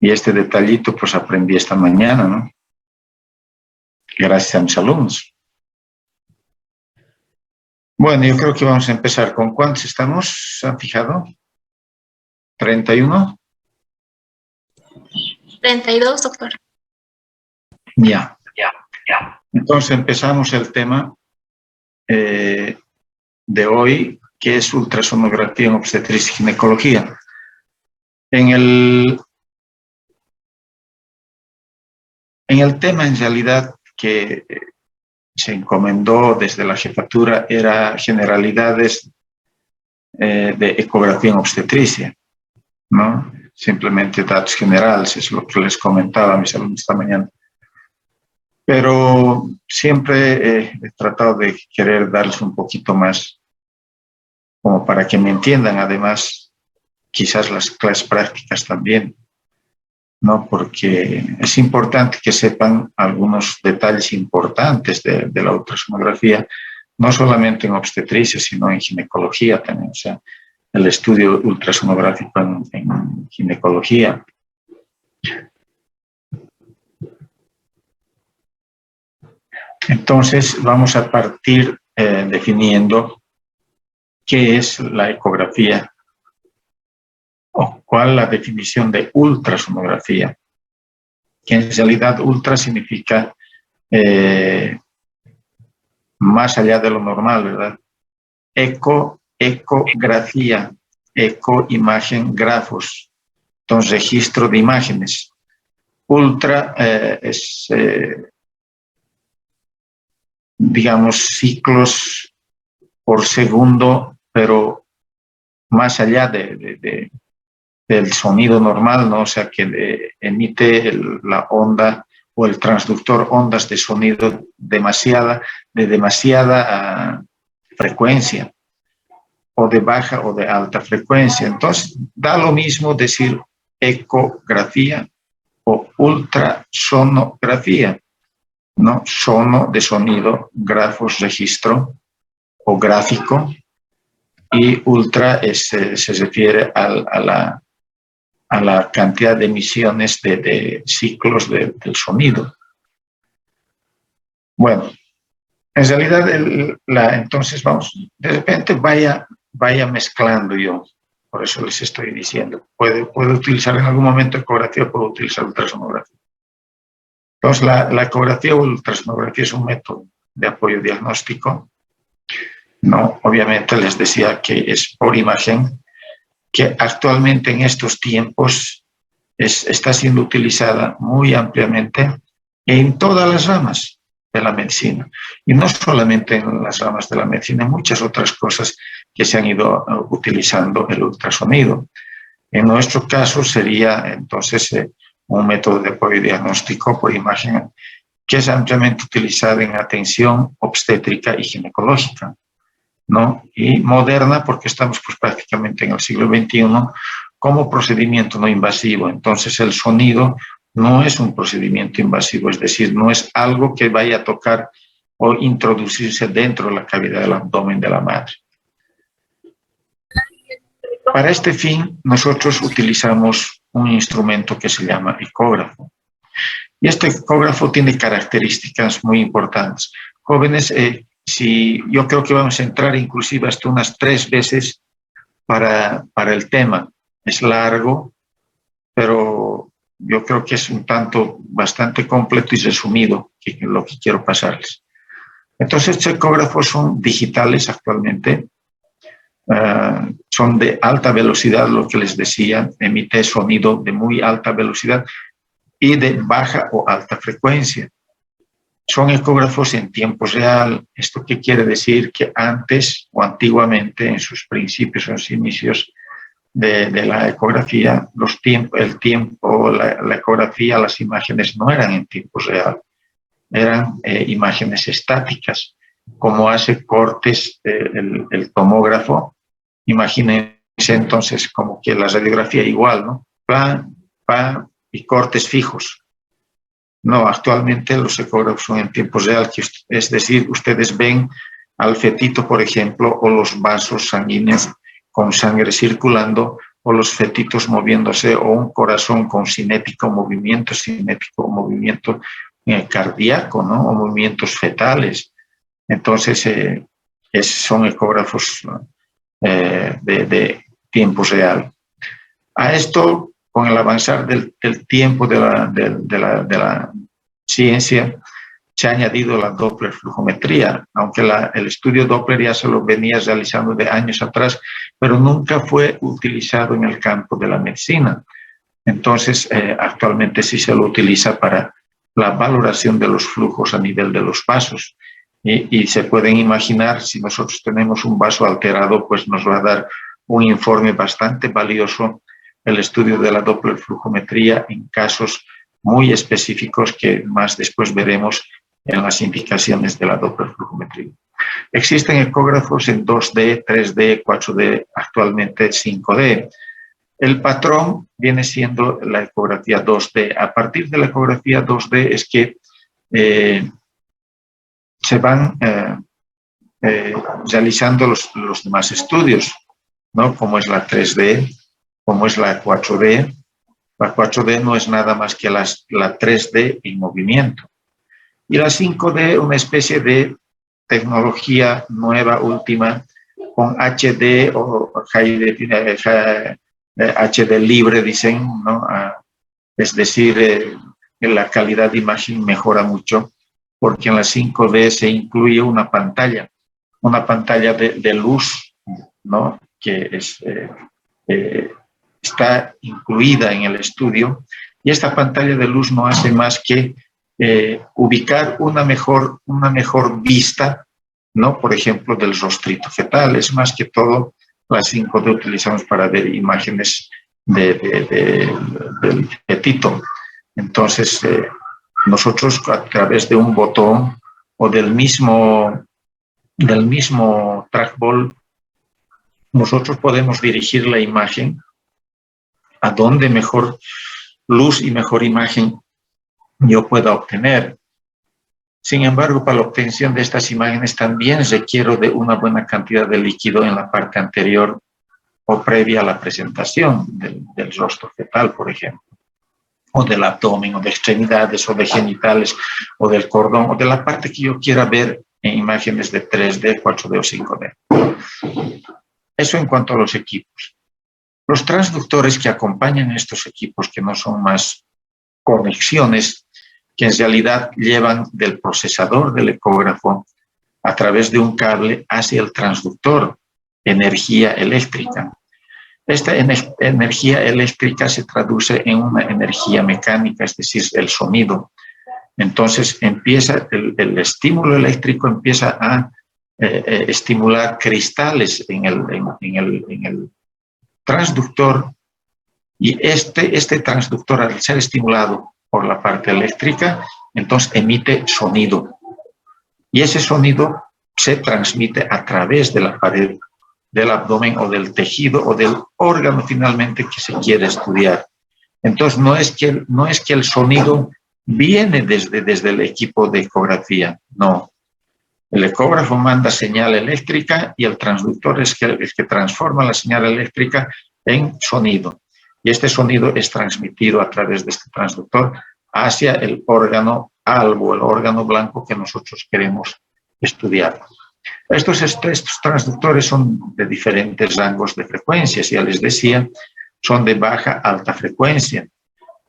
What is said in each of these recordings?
Y este detallito pues aprendí esta mañana, ¿no? Gracias a mis alumnos. Bueno, yo creo que vamos a empezar. ¿Con cuántos estamos? ¿Se han fijado? ¿31? 32, doctor. Ya. Entonces empezamos el tema de hoy, que es ultrasonografía en obstetricia y ginecología. En el tema, en realidad, que se encomendó desde la jefatura era generalidades de ecografía en obstetricia, ¿no? Simplemente datos generales, es lo que les comentaba a mis alumnos esta mañana. Pero siempre he tratado de querer darles un poquito más, como para que me entiendan, además, quizás las clases prácticas también, ¿no? Porque es importante que sepan algunos detalles importantes de la ultrasonografía, no solamente en obstetricia, sino en ginecología también, o sea, el estudio ultrasonográfico en ginecología. Entonces, vamos a partir definiendo qué es la ecografía o cuál es la definición de ultrasonografía, que en realidad ultra significa más allá de lo normal, ¿verdad? Ecografía, imagen, grafos, entonces registro de imágenes. Ultra es, digamos, ciclos por segundo, pero más allá del sonido normal, ¿no? O sea, que emite la onda o el transductor ondas de sonido de demasiada frecuencia, o de baja o de alta frecuencia. Entonces, da lo mismo decir ecografía o ultrasonografía, ¿no? Sono de sonido, grafos, registro o gráfico, y ultra se refiere a la cantidad de emisiones de ciclos del sonido. Bueno, en realidad, entonces vamos, de repente vaya mezclando yo, por eso les estoy diciendo, puede utilizar en algún momento ecografía, puede utilizar ultrasonografía. Entonces, la ecografía o ultrasonografía es un método de apoyo diagnóstico, ¿no? Obviamente les decía que es por imagen, que actualmente en estos tiempos está siendo utilizada muy ampliamente en todas las ramas de la medicina. Y no solamente en las ramas de la medicina, en muchas otras cosas que se han ido utilizando el ultrasonido. En nuestro caso sería entonces un método de apoyo diagnóstico por imagen que es ampliamente utilizado en atención obstétrica y ginecológica, ¿no? Y moderna porque estamos pues prácticamente en el siglo XXI como procedimiento no invasivo. Entonces el sonido no es un procedimiento invasivo, es decir, no es algo que vaya a tocar o introducirse dentro de la cavidad del abdomen de la madre. Para este fin, nosotros utilizamos un instrumento que se llama ecógrafo. Y este ecógrafo tiene características muy importantes. Jóvenes, yo creo que vamos a entrar inclusive hasta unas 3 veces para el tema. Es largo, pero yo creo que es un tanto bastante completo y resumido lo que quiero pasarles. Entonces, estos ecógrafos son digitales actualmente, son de alta velocidad, lo que les decía, emite sonido de muy alta velocidad y de baja o alta frecuencia. Son ecógrafos en tiempo real. ¿Esto qué quiere decir? Que antes o antiguamente, en sus principios, en sus inicios de la ecografía, la ecografía, las imágenes no eran en tiempo real, eran imágenes estáticas. Como hace cortes el tomógrafo, imagínense entonces como que la radiografía igual, ¿no? Y cortes fijos. No, actualmente los ecógrafos son en tiempo real, es decir, ustedes ven al fetito, por ejemplo, o los vasos sanguíneos con sangre circulando o los fetitos moviéndose, o un corazón con cinético movimiento cardíaco, ¿no? O movimientos fetales. Entonces, son ecógrafos de tiempo real. A esto, con el avanzar del tiempo de la ciencia, se ha añadido la Doppler flujometría, aunque el estudio Doppler ya se lo venía realizando de años atrás, pero nunca fue utilizado en el campo de la medicina. Entonces, actualmente sí se lo utiliza para la valoración de los flujos a nivel de los vasos. Y se pueden imaginar, si nosotros tenemos un vaso alterado, pues nos va a dar un informe bastante valioso el estudio de la Doppler flujometría en casos muy específicos que más después veremos en las indicaciones de la Doppler flujometría. Existen ecógrafos en 2D, 3D, 4D, actualmente 5D. El patrón viene siendo la ecografía 2D. A partir de la ecografía 2D es que se van realizando los demás estudios, ¿no? Como es la 3D, como es la 4D. La 4D no es nada más que la 3D en movimiento. Y la 5D, una especie de tecnología nueva, última, con HD o HD libre, dicen, ¿no? Es decir, la calidad de imagen mejora mucho, porque en la 5D se incluye una pantalla de luz, ¿no? Que está incluida en el estudio, y esta pantalla de luz no hace más que ubicar una mejor vista, ¿no? Por ejemplo, del rostrito fetal. Es más que todo la 5D utilizamos para ver imágenes del fetito. Entonces, nosotros a través de un botón o del mismo trackball, nosotros podemos dirigir la imagen a donde mejor luz y mejor imagen yo pueda obtener. Sin embargo, para la obtención de estas imágenes también requiero de una buena cantidad de líquido en la parte anterior o previa a la presentación del rostro fetal, por ejemplo, o del abdomen, o de extremidades, o de genitales, o del cordón, o de la parte que yo quiera ver en imágenes de 3D, 4D o 5D. Eso en cuanto a los equipos. Los transductores que acompañan estos equipos, que no son más conexiones, que en realidad llevan del procesador del ecógrafo a través de un cable hacia el transductor, energía eléctrica. Esta energía eléctrica se traduce en una energía mecánica, es decir, el sonido. Entonces empieza el estímulo eléctrico empieza a estimular cristales en el transductor, y este transductor, al ser estimulado por la parte eléctrica, entonces emite sonido. Y ese sonido se transmite a través de la pared del abdomen o del tejido o del órgano finalmente que se quiere estudiar. Entonces no es que el sonido viene desde el equipo de ecografía, no. El ecógrafo manda señal eléctrica y el transductor es el que transforma la señal eléctrica en sonido. Y este sonido es transmitido a través de este transductor hacia el órgano albo, el órgano blanco que nosotros queremos estudiar. Estos transductores son de diferentes rangos de frecuencias, ya les decía, son de baja a alta frecuencia.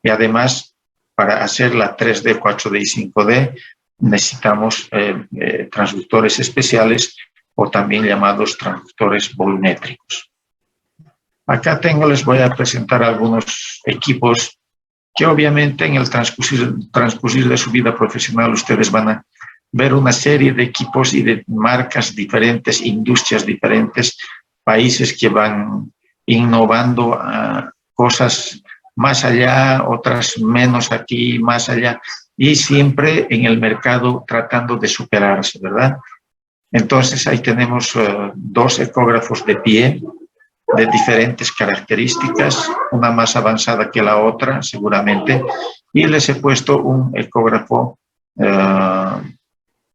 Y además, para hacer la 3D, 4D y 5D, necesitamos transductores especiales o también llamados transductores volumétricos. Acá les voy a presentar algunos equipos que obviamente en el transcurrir de su vida profesional ustedes van a ver una serie de equipos y de marcas diferentes, industrias diferentes, países que van innovando cosas más allá, otras menos aquí, más allá, y siempre en el mercado tratando de superarse, ¿verdad? Entonces ahí tenemos dos ecógrafos de pie de diferentes características, una más avanzada que la otra seguramente, y les he puesto un ecógrafo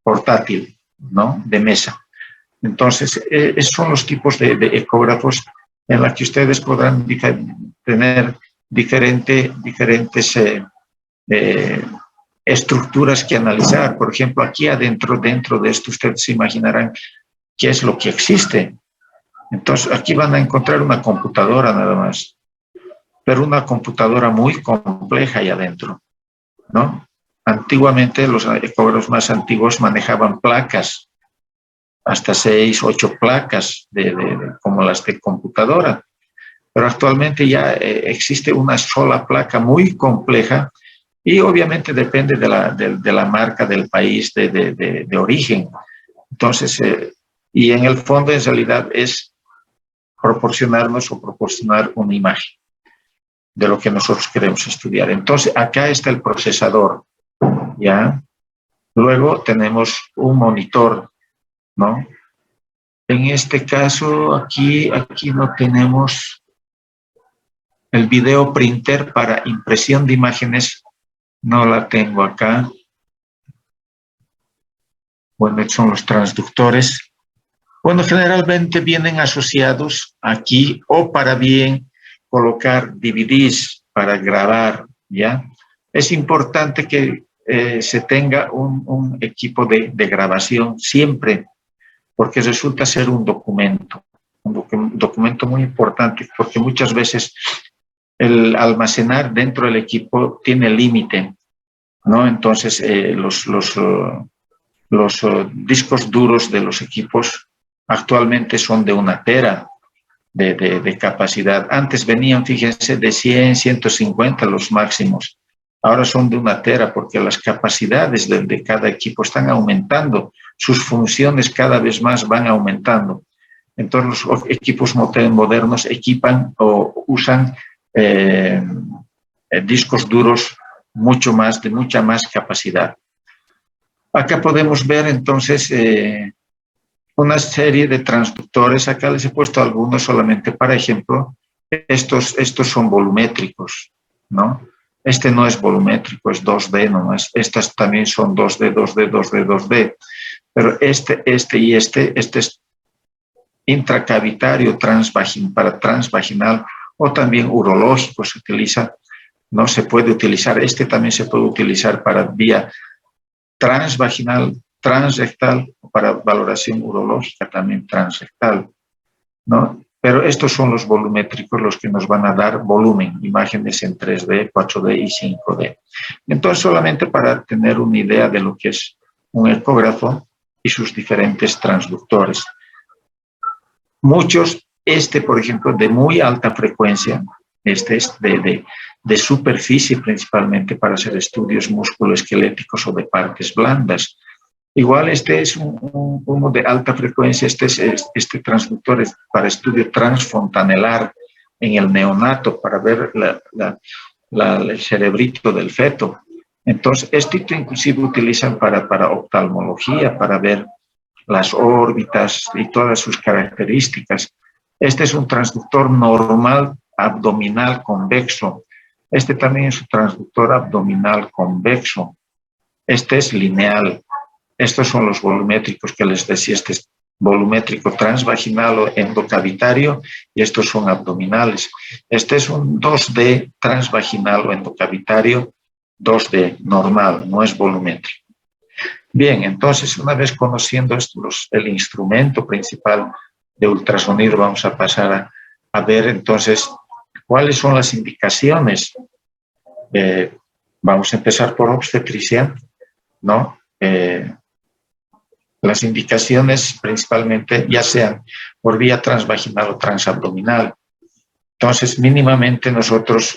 portátil, ¿no? De mesa. Entonces, esos son los tipos de ecógrafos en la que ustedes podrán tener diferentes estructuras que analizar. Por ejemplo, aquí adentro, dentro de esto, ustedes se imaginarán qué es lo que existe. Entonces, aquí van a encontrar una computadora nada más, pero una computadora muy compleja ahí adentro, ¿no? Antiguamente, los ecógrafos más antiguos manejaban placas, hasta 6, 8 placas, como las de computadora. Pero actualmente ya existe una sola placa muy compleja y obviamente depende de la marca del país de origen. Entonces, y en el fondo en realidad es proporcionarnos o proporcionar una imagen de lo que nosotros queremos estudiar. Entonces, acá está el procesador, ¿ya? Luego tenemos un monitor, ¿no? En este caso, aquí no tenemos el video printer para impresión de imágenes, no la tengo acá. Bueno, son los transductores. Bueno, generalmente vienen asociados aquí o para bien colocar DVDs para grabar, ¿ya? Es importante que se tenga un equipo de grabación siempre, porque resulta ser un documento muy importante, porque muchas veces el almacenar dentro del equipo tiene límite, ¿no? Entonces, los discos duros de los equipos actualmente son de 1 tera de capacidad. Antes venían, fíjense, de 100, 150 los máximos. Ahora son de 1 tera porque las capacidades de cada equipo están aumentando. Sus funciones cada vez más van aumentando. Entonces los equipos modernos equipan o usan discos duros de mucha más capacidad. Acá podemos ver entonces una serie de transductores. Acá les he puesto algunos solamente para ejemplo. Estos son volumétricos, ¿no? Este no es volumétrico, es 2D nomás. Estas también son 2D, 2D, 2D, 2D. Pero este es intracavitario para transvaginal o también urológico se utiliza, ¿no? Se puede utilizar, también se puede utilizar para vía transvaginal, transrectal, para valoración urológica también transrectal, ¿no? Pero estos son los volumétricos los que nos van a dar volumen, imágenes en 3D, 4D y 5D. Entonces, solamente para tener una idea de lo que es un ecógrafo y sus diferentes transductores. Muchos, por ejemplo, de muy alta frecuencia, es de superficie principalmente para hacer estudios musculoesqueléticos o de partes blandas. Igual es uno de alta frecuencia, este transductor es para estudio transfontanelar en el neonato, para ver el cerebrito del feto. Entonces, inclusive utilizan para oftalmología, para ver las órbitas y todas sus características. Este es un transductor normal abdominal convexo. Este también es un transductor abdominal convexo. Este es lineal. Estos son los volumétricos que les decía. Este es volumétrico transvaginal o endocavitario y estos son abdominales. Este es un 2D transvaginal o endocavitario, 2D normal, no es volumétrico. Bien, entonces una vez conociendo el instrumento principal de ultrasonido, vamos a pasar a ver entonces cuáles son las indicaciones. Vamos a empezar por obstetricia, ¿no? Las indicaciones principalmente ya sean por vía transvaginal o transabdominal. Entonces, mínimamente nosotros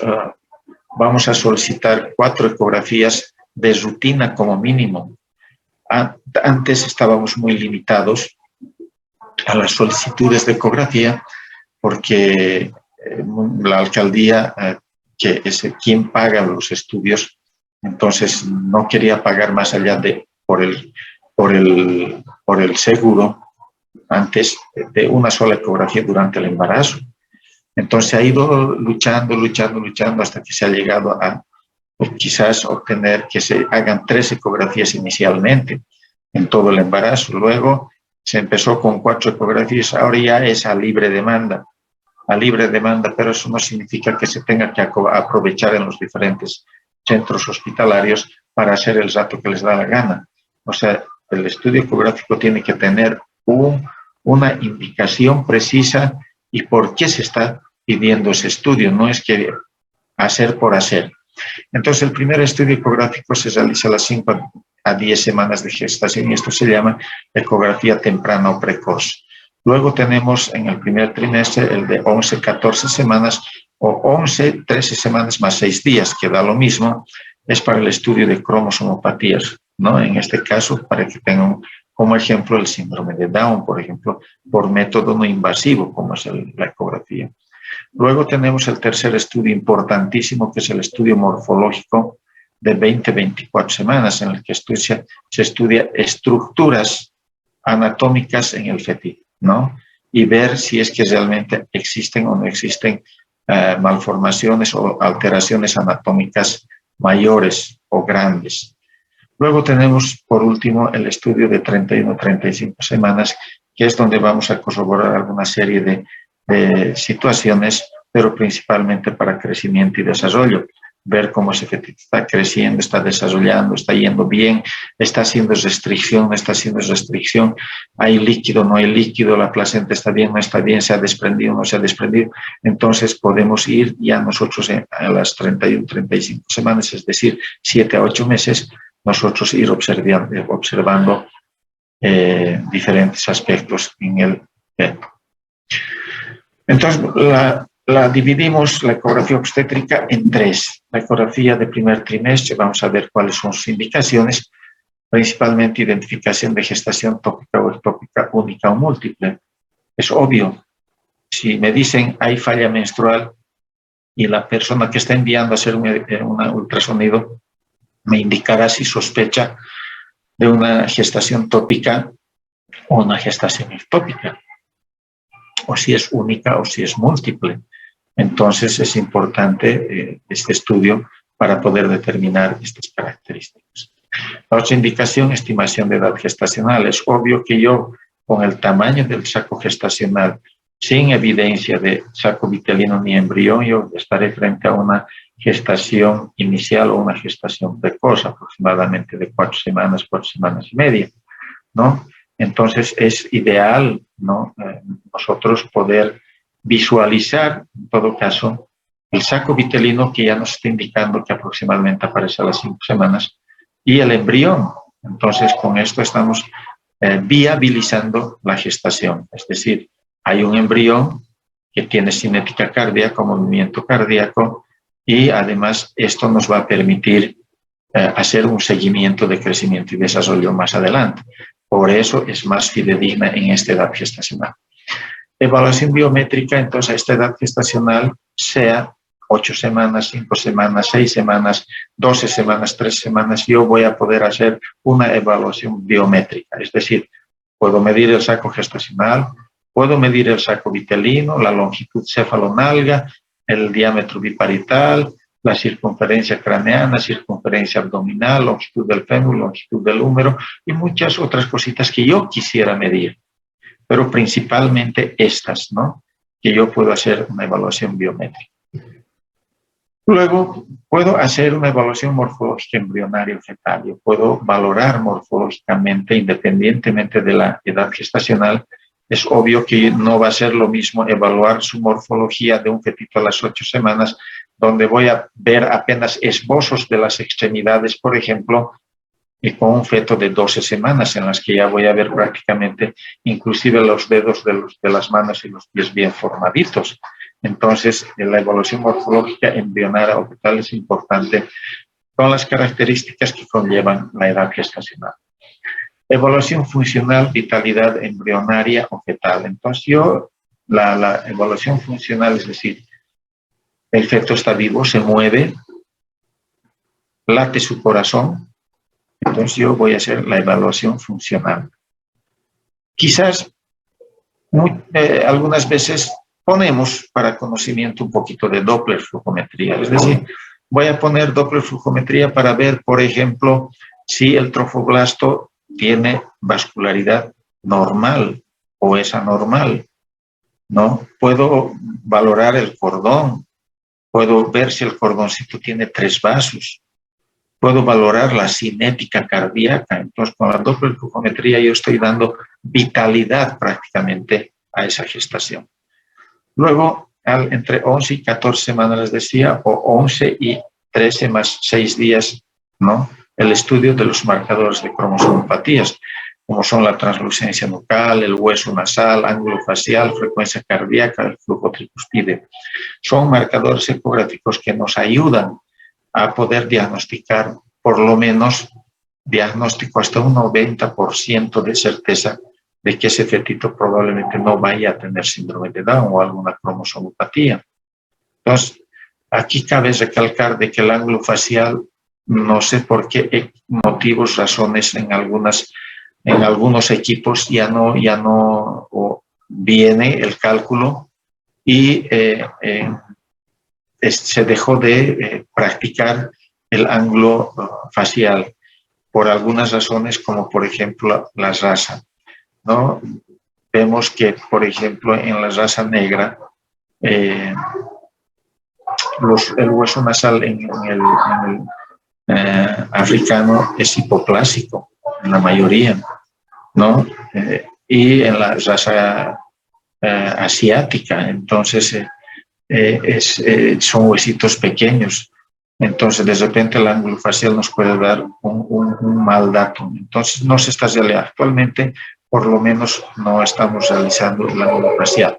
vamos a solicitar 4 ecografías de rutina como mínimo. Antes estábamos muy limitados a las solicitudes de ecografía porque la alcaldía, que es quien paga los estudios, entonces no quería pagar más allá por el seguro antes de una sola ecografía durante el embarazo. Entonces ha ido luchando hasta que se ha llegado a quizás obtener que se hagan 3 ecografías inicialmente en todo el embarazo. Luego se empezó con 4 ecografías, ahora ya es a libre demanda. a libre demanda, pero eso no significa que se tenga que aprovechar en los diferentes centros hospitalarios para hacer el rato que les da la gana. O sea, el estudio ecográfico tiene que tener una indicación precisa y por qué se está pidiendo ese estudio, no es que hacer por hacer. Entonces, el primer estudio ecográfico se realiza a las 5 a 10 semanas de gestación y esto se llama ecografía temprana o precoz. Luego tenemos en el primer trimestre el de 11, 14 semanas o 11, 13 semanas más 6 días, que da lo mismo, es para el estudio de cromosomopatías, ¿no? En este caso, para que tengan como ejemplo el síndrome de Down, por ejemplo, por método no invasivo, como es la ecografía. Luego tenemos el tercer estudio importantísimo, que es el estudio morfológico de 20-24 semanas, en el que se estudia estructuras anatómicas en el feto, ¿no? Y ver si es que realmente existen o no existen malformaciones o alteraciones anatómicas mayores o grandes. Luego tenemos, por último, el estudio de 31-35 semanas, que es donde vamos a corroborar alguna serie de situaciones, pero principalmente para crecimiento y desarrollo. Ver cómo ese feto está creciendo, está desarrollando, está yendo bien, está haciendo restricción, no está haciendo restricción, hay líquido, no hay líquido, la placenta está bien, no está bien, se ha desprendido, no se ha desprendido. Entonces podemos ir ya nosotros a las 31-35 semanas, es decir, 7 a 8 meses, nosotros ir observando diferentes aspectos en el feto. Entonces, la dividimos, la ecografía obstétrica, en 3. La ecografía de primer trimestre, vamos a ver cuáles son sus indicaciones, principalmente identificación de gestación tópica o ectópica única o múltiple. Es obvio, si me dicen hay falla menstrual y la persona que está enviando a hacer un ultrasonido me indicará si sospecha de una gestación tópica o una gestación ectópica, o si es única o si es múltiple. Entonces es importante este estudio para poder determinar estas características. La otra indicación, estimación de edad gestacional. Es obvio que yo, con el tamaño del saco gestacional, sin evidencia de saco vitelino ni embrión, yo estaré frente a una gestación inicial o una gestación precoz, aproximadamente de 4 semanas y media, ¿no? Entonces es ideal, ¿no? Nosotros poder visualizar, en todo caso, el saco vitelino que ya nos está indicando que aproximadamente aparece a las 5 semanas y el embrión. Entonces con esto estamos viabilizando la gestación, es decir, hay un embrión que tiene cinética cardíaca, movimiento cardíaco, y además esto nos va a permitir hacer un seguimiento de crecimiento y desarrollo más adelante. Por eso es más fidedigna en esta edad gestacional. Evaluación biométrica, entonces a esta edad gestacional, sea 8 semanas, 5 semanas, 6 semanas, 12 semanas, 3 semanas, yo voy a poder hacer una evaluación biométrica. Es decir, puedo medir el saco gestacional, puedo medir el saco vitelino, la longitud cefalonalga, el diámetro biparietal, la circunferencia craneana, circunferencia abdominal, longitud del fémur, longitud del húmero y muchas otras cositas que yo quisiera medir, pero principalmente estas, ¿no? Que yo puedo hacer una evaluación biométrica. Luego, puedo hacer una evaluación morfológica embrionaria o fetal. Yo puedo valorar morfológicamente, independientemente de la edad gestacional. Es obvio que no va a ser lo mismo evaluar su morfología de un fetito a las 8 semanas, donde voy a ver apenas esbozos de las extremidades, por ejemplo, y con un feto de 12 semanas, en las que ya voy a ver prácticamente inclusive los dedos de las manos y los pies bien formaditos. Entonces, la evaluación morfológica embrionaria o fetal es importante con las características que conllevan la edad gestacional. Evaluación funcional, vitalidad embrionaria o fetal. Entonces, la evaluación funcional, es decir, el feto está vivo, se mueve, late su corazón, entonces yo voy a hacer la evaluación funcional. Quizás algunas veces ponemos para conocimiento un poquito de Doppler flujometría, es decir, voy a poner Doppler flujometría para ver, por ejemplo, si el trofoblasto tiene vascularidad normal o es anormal, ¿no? Puedo valorar el cordón, puedo ver si el cordoncito tiene 3 vasos, puedo valorar la cinética cardíaca. Entonces, con la dopplerflujometría yo estoy dando vitalidad prácticamente a esa gestación. Luego, entre 11 y 14 semanas, les decía, o 11 y 13 más 6 días, ¿no? El estudio de los marcadores de cromosomopatías, como son la translucencia nucal, el hueso nasal, ángulo facial, frecuencia cardíaca, el flujo tricuspideo. Son marcadores ecográficos que nos ayudan a poder diagnosticar, por lo menos, diagnóstico hasta un 90% de certeza de que ese fetito probablemente no vaya a tener síndrome de Down o alguna cromosomopatía. Entonces, aquí cabe recalcar de que el ángulo facial, no sé por qué motivos, razones, en algunos equipos ya no viene el cálculo y se dejó de practicar el ángulo facial por algunas razones, como por ejemplo la raza, ¿no? Vemos que, por ejemplo, en la raza negra, el hueso nasal en el africano es hipoplásico, en la mayoría, ¿no? Y en la raza asiática, entonces son huesitos pequeños. Entonces, de repente, el ángulo facial nos puede dar un mal dato. Entonces, no se está realizando actualmente, por lo menos no estamos realizando el ángulo facial.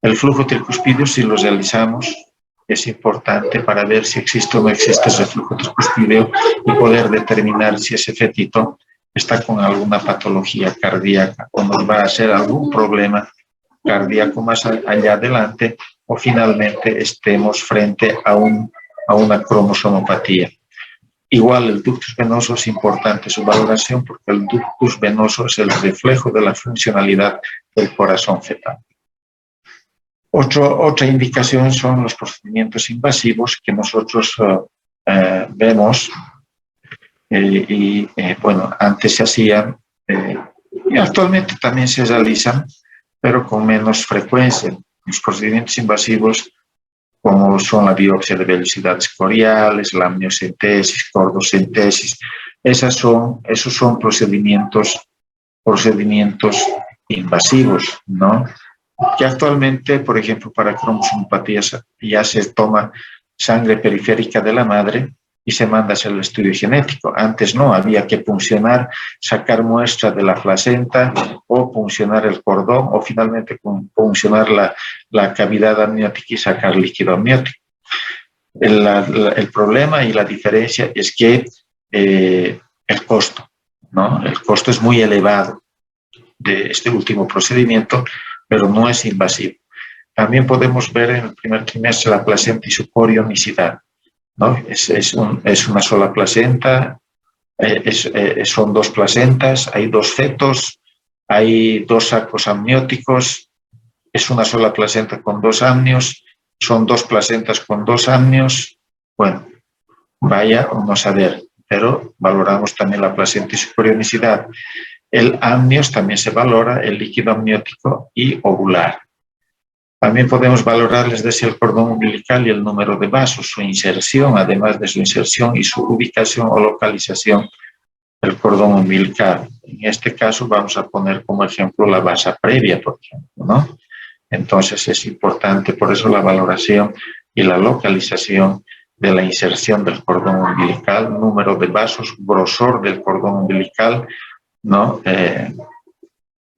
El flujo tricuspideo, si lo realizamos, es importante para ver si existe o no existe ese flujo tricuspideo y poder determinar si ese fetito está con alguna patología cardíaca o nos va a hacer algún problema cardíaco más allá adelante, o finalmente estemos frente a una cromosomopatía. Igual el ductus venoso es importante su valoración, porque el ductus venoso es el reflejo de la funcionalidad del corazón fetal. Otra indicación son los procedimientos invasivos que nosotros vemos bueno, antes se hacían y actualmente también se realizan, pero con menos frecuencia. Los procedimientos invasivos, como son la biopsia de velocidades coriales, la amniocentesis, cordocentesis, esos son procedimientos invasivos, ¿no? Que actualmente, por ejemplo, para cromosomopatías ya se toma sangre periférica de la madre y se manda a hacer el estudio genético. Antes no, había que puncionar, sacar muestra de la placenta o puncionar el cordón o finalmente puncionar la cavidad amniótica y sacar líquido amniótico. El problema y la diferencia es que el costo, ¿no? El costo es muy elevado de este último procedimiento, pero no es invasivo. También podemos ver en el primer trimestre la placenta y su corionicidad, ¿no? Es una sola placenta, son 2 placentas, hay 2 fetos, hay 2 sacos amnióticos, es una sola placenta con 2 amnios, son 2 placentas con 2 amnios. Bueno, vaya uno a saber, pero valoramos también la placenta y su corionicidad. El amnios también se valora, el líquido amniótico y ovular. También podemos valorar, les decía, el cordón umbilical y el número de vasos, su inserción, además de su inserción y su ubicación o localización del cordón umbilical. En este caso vamos a poner como ejemplo la vasa previa, por ejemplo, ¿no? Entonces es importante, por eso la valoración y la localización de la inserción del cordón umbilical, número de vasos, grosor del cordón umbilical, ¿no?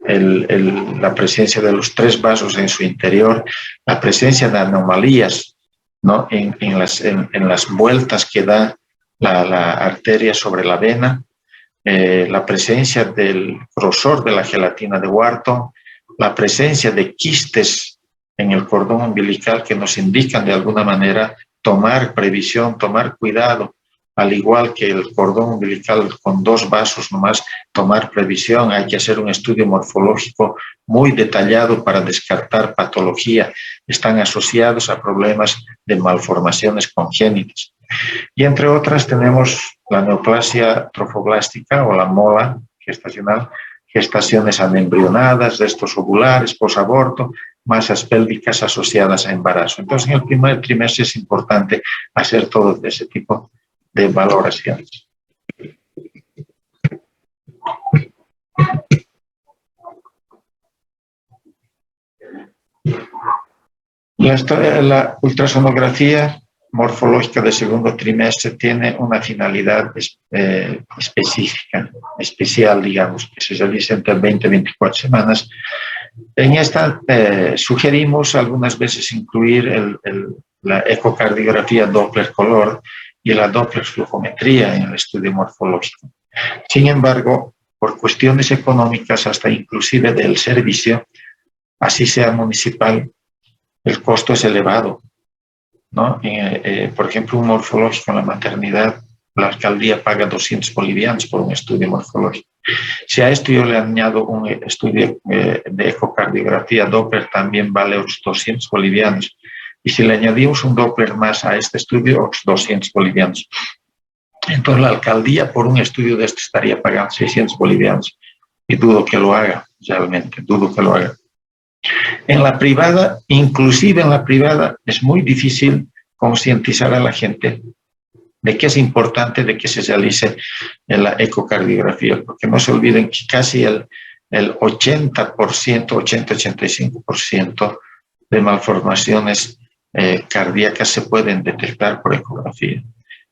La presencia de los 3 vasos en su interior, la presencia de anomalías, ¿no? en las vueltas que da la arteria sobre la vena, la presencia del grosor de la gelatina de Wharton, la presencia de quistes en el cordón umbilical que nos indican de alguna manera tomar previsión, tomar cuidado, al igual que el cordón umbilical con 2 vasos nomás, tomar previsión. Hay que hacer un estudio morfológico muy detallado para descartar patología. Están asociados a problemas de malformaciones congénitas. Y entre otras tenemos la neoplasia trofoblástica o la mola gestacional, gestaciones anembrionadas, restos ovulares, posaborto. masas pélvicas asociadas a embarazo. Entonces, en el primer trimestre es importante hacer todo ese tipo de valoraciones. La ultrasonografía morfológica del segundo trimestre tiene una finalidad específica, especial, digamos, que se realiza entre 20 y 24 semanas. En esta sugerimos algunas veces incluir la ecocardiografía Doppler color y la Doppler flujometría en el estudio morfológico. Sin embargo, por cuestiones económicas, hasta inclusive del servicio, así sea municipal, el costo es elevado, ¿no? Por ejemplo, un morfológico en la maternidad, la alcaldía paga 200 bolivianos por un estudio morfológico. Si a esto yo le añado un estudio de ecocardiografía Doppler, también vale 200 bolivianos. Y si le añadimos un Doppler más a este estudio, 200 bolivianos. Entonces la alcaldía por un estudio de este estaría pagando 600 bolivianos. Y dudo que lo haga, realmente, dudo que lo haga. En la privada, inclusive en la privada, es muy difícil concientizar a la gente de que es importante de que se realice la ecocardiografía, porque no se olviden que casi el 80%, 80-85% de malformaciones cardíacas se pueden detectar por ecografía.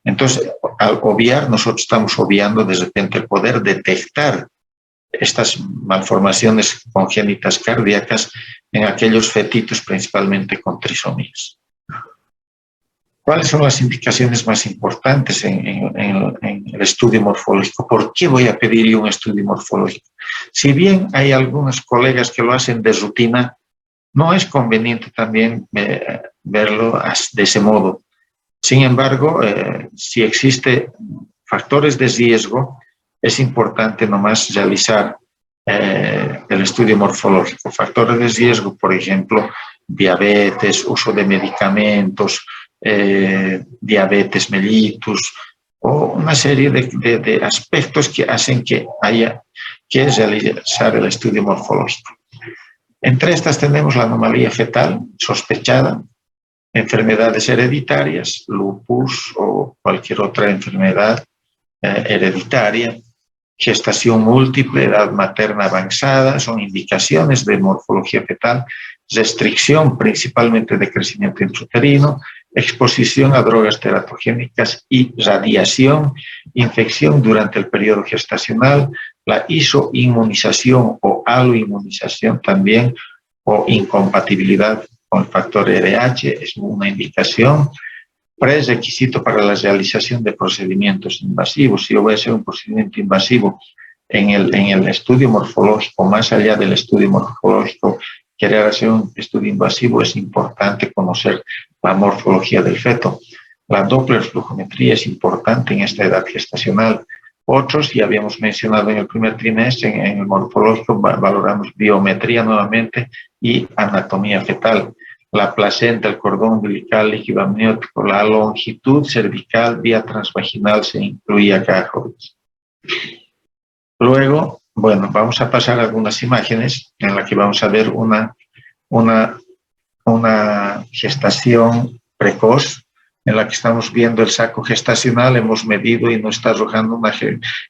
Entonces, al obviar, nosotros estamos obviando de repente el poder detectar estas malformaciones congénitas cardíacas en aquellos fetitos principalmente con trisomías. ¿Cuáles son las indicaciones más importantes en el estudio morfológico? ¿Por qué voy a pedir yo un estudio morfológico? Si bien hay algunos colegas que lo hacen de rutina, no es conveniente también verlo de ese modo. Sin embargo, si existen factores de riesgo, es importante nomás realizar el estudio morfológico. Factores de riesgo, por ejemplo, diabetes, uso de medicamentos, diabetes mellitus, o una serie de aspectos que hacen que haya que realizar el estudio morfológico. Entre estas tenemos la anomalía fetal sospechada, enfermedades hereditarias, lupus o cualquier otra enfermedad hereditaria, gestación múltiple, edad materna avanzada, son indicaciones de morfología fetal, restricción principalmente de crecimiento intrauterino, exposición a drogas teratogénicas y radiación, infección durante el periodo gestacional, la isoinmunización o aloinmunización también, o incompatibilidad con el factor RH, es una indicación. Prerequisito para la realización de procedimientos invasivos. Si yo voy a hacer un procedimiento invasivo en el estudio morfológico, más allá del estudio morfológico, querer hacer un estudio invasivo, es importante conocer la morfología del feto. La Doppler flujometría es importante en esta edad gestacional. Otros, ya habíamos mencionado en el primer trimestre, en el morfológico valoramos biometría nuevamente y anatomía fetal. La placenta, el cordón umbilical, líquido amniótico, la longitud cervical, vía transvaginal se incluye acá, jóvenes. Luego, bueno, vamos a pasar a algunas imágenes en las que vamos a ver una gestación precoz, en la que estamos viendo el saco gestacional, hemos medido y nos está arrojando una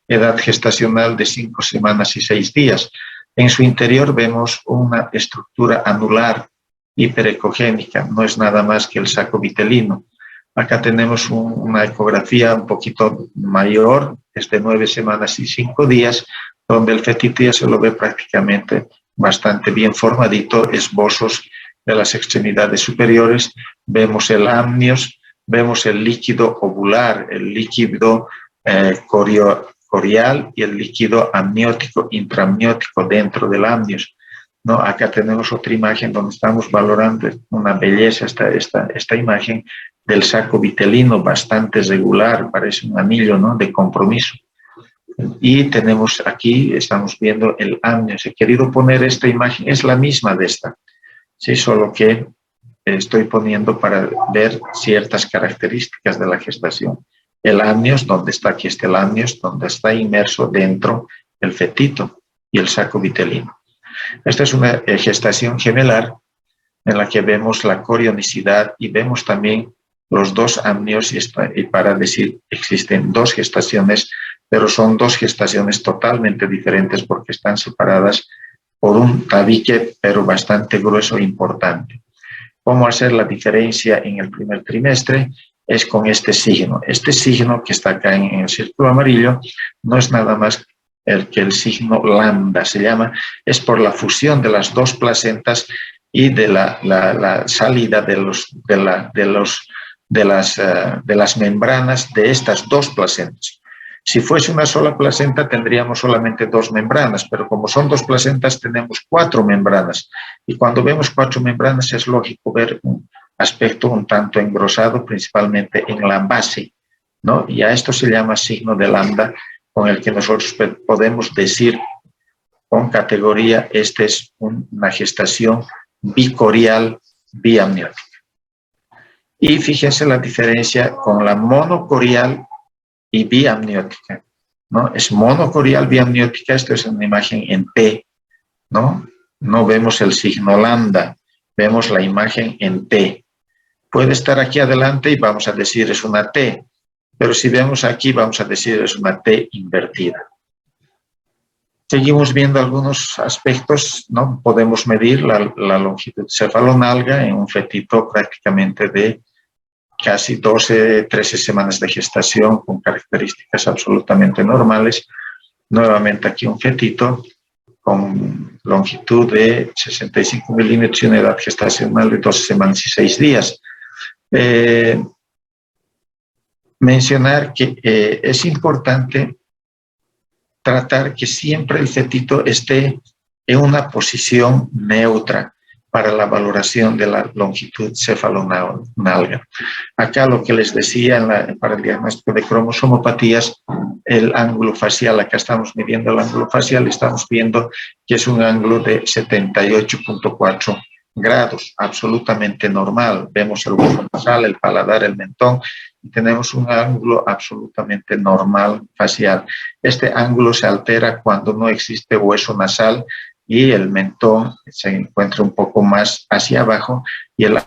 edad gestacional de 5 semanas y 6 días. En su interior vemos una estructura anular hiperecogénica, no es nada más que el saco vitelino. Acá tenemos una ecografía un poquito mayor, es de 9 semanas y 5 días, donde el fetito ya se lo ve prácticamente bastante bien formadito, esbozos de las extremidades superiores, vemos el amnios, vemos el líquido ovular, el líquido corial y el líquido amniótico, intraamniótico dentro del amnios. ¿No? Acá tenemos otra imagen donde estamos valorando una belleza, esta imagen del saco vitelino, bastante regular, parece un anillo, ¿no?, de compromiso. Y tenemos aquí, estamos viendo el amnios. He querido poner esta imagen, es la misma de esta, ¿sí? Solo que estoy poniendo para ver ciertas características de la gestación. El amnios, donde está aquí el amnios, donde está inmerso dentro el fetito y el saco vitelino. Esta es una gestación gemelar en la que vemos la corionicidad y vemos también los dos amnios, y para decir existen dos gestaciones, pero son dos gestaciones totalmente diferentes porque están separadas por un tabique, pero bastante grueso e importante. ¿Cómo hacer la diferencia en el primer trimestre? Es con este signo. Este signo que está acá en el círculo amarillo no es nada más que el signo lambda, se llama, es por la fusión de las dos placentas y de la salida de las membranas de estas dos placentas. Si fuese una sola placenta tendríamos solamente dos membranas, pero como son dos placentas tenemos cuatro membranas. Y cuando vemos cuatro membranas es lógico ver un aspecto un tanto engrosado, principalmente en la base, ¿no? Y a esto se llama signo de lambda, con el que nosotros podemos decir con categoría, esta es una gestación bicorial biamniótica. Y fíjense la diferencia con la monocorial y biamniótica, ¿no? Es monocorial biamniótica, esto es una imagen en T, ¿no? No vemos el signo lambda, vemos la imagen en T. Puede estar aquí adelante y vamos a decir es una T, pero si vemos aquí vamos a decir es una T invertida. Seguimos viendo algunos aspectos, ¿no? Podemos medir la longitud cefalonalga en un fetito prácticamente de casi 12, 13 semanas de gestación con características absolutamente normales. Nuevamente aquí un fetito con longitud de 65 milímetros y una edad gestacional de 12 semanas y 6 días. Mencionar que es importante tratar que siempre el fetito esté en una posición neutra para la valoración de la longitud cefalonalga. Acá lo que les decía para el diagnóstico de cromosomopatías, el ángulo facial, acá estamos midiendo el ángulo facial, estamos viendo que es un ángulo de 78.4 grados, absolutamente normal. Vemos el hueso nasal, el paladar, el mentón, y tenemos un ángulo absolutamente normal facial. Este ángulo se altera cuando no existe hueso nasal y el mentón se encuentra un poco más hacia abajo y el